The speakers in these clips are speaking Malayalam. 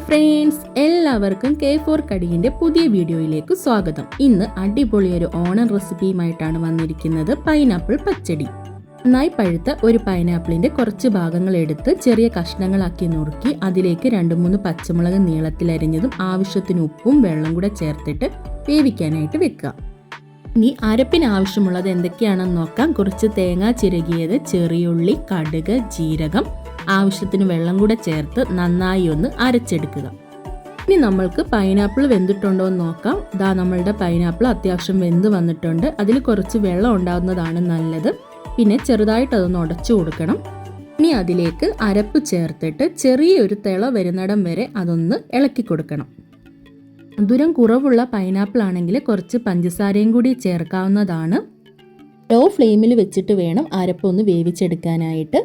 ഫ്രണ്ട്സ്, എല്ലാവർക്കും K4 കടിയിൻ്റെ പുതിയ വീഡിയോയിലേക്ക് സ്വാഗതം. ഇന്ന് അടിപൊളിയൊരു ഓണം റെസിപ്പിയുമായിട്ടാണ് വന്നിരിക്കുന്നത്. പൈനാപ്പിൾ പച്ചടി. നന്നായി പഴുത്ത ഒരു പൈനാപ്പിളിൻ്റെ കുറച്ച് ഭാഗങ്ങൾ എടുത്ത് ചെറിയ കഷ്ണങ്ങളാക്കി നുറുക്കി അതിലേക്ക് 2-3 പച്ചമുളക് നീളത്തിലരിഞ്ഞതും ആവശ്യത്തിന് ഉപ്പും വെള്ളം കൂടെ ചേർത്തിട്ട് വേവിക്കാനായിട്ട് വെക്കുക. ഇനി അരപ്പിന് ആവശ്യമുള്ളത് എന്തൊക്കെയാണെന്ന് നോക്കാം. കുറച്ച് തേങ്ങ ചിരകിയത്, ചെറിയുള്ളി, കടുക്, ജീരകം, ആവശ്യത്തിന് വെള്ളം കൂടെ ചേർത്ത് നന്നായി ഒന്ന് അരച്ചെടുക്കുക. ഇനി നമ്മൾക്ക് പൈനാപ്പിൾ വെന്തിട്ടുണ്ടോ എന്ന് നോക്കാം. നമ്മളുടെ പൈനാപ്പിൾ അത്യാവശ്യം വെന്ത് വന്നിട്ടുണ്ട്. അതിൽ കുറച്ച് വെള്ളം ഉണ്ടാകുന്നതാണ് നല്ലത്. പിന്നെ ചെറുതായിട്ട് അതൊന്ന് ഉടച്ചു കൊടുക്കണം. ഇനി അതിലേക്ക് അരപ്പ് ചേർത്തിട്ട് ചെറിയൊരു തിള വരുന്നിടം വരെ അതൊന്ന് ഇളക്കി കൊടുക്കണം. മധുരം കുറവുള്ള പൈനാപ്പിൾ ആണെങ്കിൽ കുറച്ച് പഞ്ചസാരയും കൂടി ചേർക്കാവുന്നതാണ്. ലോ ഫ്ലെയിമിൽ വെച്ചിട്ട് വേണം അരപ്പൊന്ന് വേവിച്ചെടുക്കാനായിട്ട്.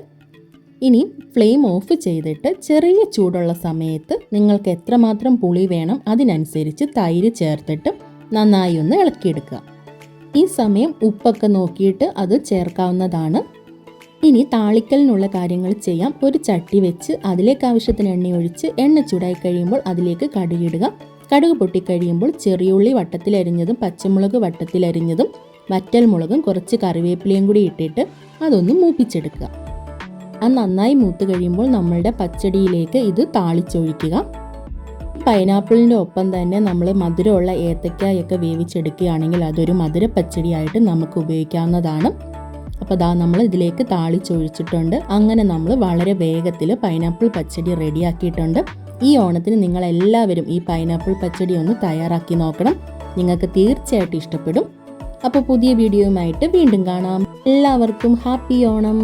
ഇനി ഫ്ലെയിം ഓഫ് ചെയ്തിട്ട് ചെറിയ ചൂടുള്ള സമയത്ത് നിങ്ങൾക്ക് എത്രമാത്രം പുളി വേണം അതിനനുസരിച്ച് തൈര് ചേർത്തിട്ട് നന്നായി ഒന്ന് ഇളക്കിയെടുക്കുക. ഈ സമയം ഉപ്പൊക്കെ നോക്കിയിട്ട് അത് ചേർക്കാവുന്നതാണ്. ഇനി താളിക്കലിനുള്ള കാര്യങ്ങൾ ചെയ്യാം. ഒരു ചട്ടി വെച്ച് അതിലേക്ക് ആവശ്യത്തിന് എണ്ണ ഒഴിച്ച് എണ്ണ ചൂടായി കഴിയുമ്പോൾ അതിലേക്ക് കടുകിടുക. കടുക് പൊട്ടിക്കഴിയുമ്പോൾ ചെറിയുള്ളി വട്ടത്തിലരിഞ്ഞതും പച്ചമുളക് വട്ടത്തിലരിഞ്ഞതും വറ്റൽമുളകും കുറച്ച് കറിവേപ്പിലയും കൂടി ഇട്ടിട്ട് അതൊന്ന് മൂപ്പിച്ചെടുക്കുക. അത് നന്നായി മൂത്ത് കഴിയുമ്പോൾ നമ്മളുടെ പച്ചടിയിലേക്ക് ഇത് താളിച്ചൊഴിക്കുക. പൈനാപ്പിളിൻ്റെ ഒപ്പം തന്നെ നമ്മൾ മധുരമുള്ള ഏത്തക്കായൊക്കെ വേവിച്ചെടുക്കുകയാണെങ്കിൽ അതൊരു മധുര പച്ചടിയായിട്ട് നമുക്ക് ഉപയോഗിക്കാവുന്നതാണ്. അപ്പോൾ നമ്മൾ ഇതിലേക്ക് താളിച്ചൊഴിച്ചിട്ടുണ്ട്. അങ്ങനെ നമ്മൾ വളരെ വേഗത്തിൽ പൈനാപ്പിൾ പച്ചടി റെഡിയാക്കിയിട്ടുണ്ട്. ഈ ഓണത്തിന് നിങ്ങളെല്ലാവരും ഈ പൈനാപ്പിൾ പച്ചടി ഒന്ന് തയ്യാറാക്കി നോക്കണം. നിങ്ങൾക്ക് തീർച്ചയായിട്ടും ഇഷ്ടപ്പെടും. അപ്പോൾ പുതിയ വീഡിയോയുമായിട്ട് വീണ്ടും കാണാം. എല്ലാവർക്കും ഹാപ്പി ഓണം.